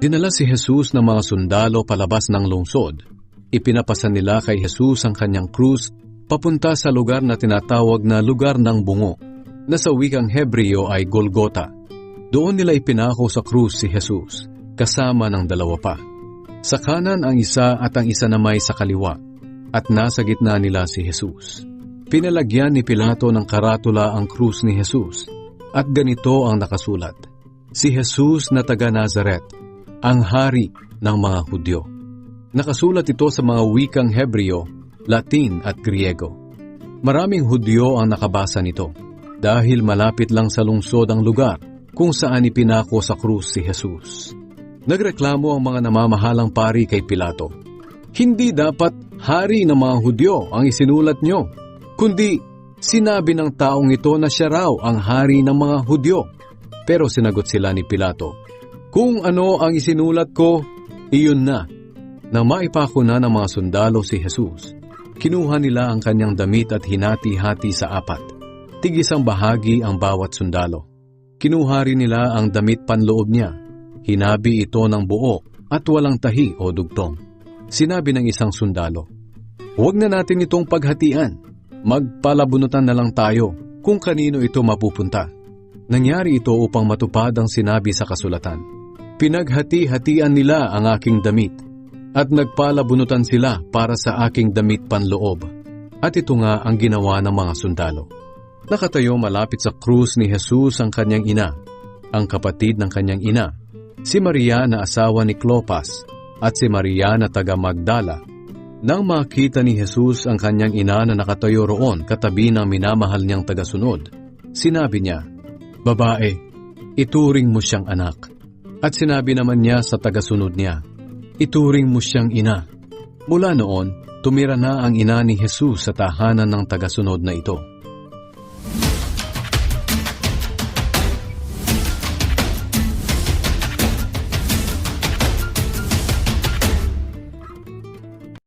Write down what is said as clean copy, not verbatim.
Dinala si Jesus ng mga sundalo palabas ng lungsod. Ipinapasa nila kay Jesus ang kanyang krus papunta sa lugar na tinatawag na lugar ng bungo, na sa wikang Hebreo ay Golgota. Doon nila ipinako sa krus si Jesus, kasama ng dalawa pa. Sa kanan ang isa at ang isa namay sa kaliwa, at nasa gitna nila si Jesus. Pinalagyan ni Pilato ng karatula ang krus ni Jesus, at ganito ang nakasulat: Si Jesus na taga Nazaret, ang hari ng mga Hudyo. Nakasulat ito sa mga wikang Hebreo, Latin at Griego. Maraming Hudyo ang nakabasa nito, dahil malapit lang sa lungsod ang lugar kung saan ipinako sa krus si Jesus. Nagreklamo ang mga namamahalang pari kay Pilato. Hindi dapat hari ng mga Hudyo ang isinulat nyo, kundi sinabi ng taong ito na siya raw ang hari ng mga Hudyo. Pero sinagot sila ni Pilato, kung ano ang isinulat ko, iyon na. Nang maipako na ng mga sundalo si Jesus, kinuha nila ang kanyang damit at hinati-hati sa apat. Tig-isang bahagi ang bawat sundalo. Kinuha rin nila ang damit panloob niya. Hinabi ito ng buo at walang tahi o dugtong. Sinabi ng isang sundalo, huwag na natin itong paghatian. Magpalabunutan na lang tayo kung kanino ito mapupunta. Nangyari ito upang matupad ang sinabi sa kasulatan. Pinaghati-hatian nila ang aking damit at nagpalabunutan sila para sa aking damit panloob. At ito nga ang ginawa ng mga sundalo. Nakatayo malapit sa krus ni Jesus ang kanyang ina, ang kapatid ng kanyang ina, si Maria na asawa ni Clopas at si Maria na taga Magdala. Nang makita ni Jesus ang kanyang ina na nakatayo roon katabi ng minamahal niyang tagasunod, sinabi niya, Babae, ituring mo siyang anak. At sinabi naman niya sa tagasunod niya, ituring mo siyang ina. Mula noon, tumira na ang ina ni Jesus sa tahanan ng tagasunod na ito.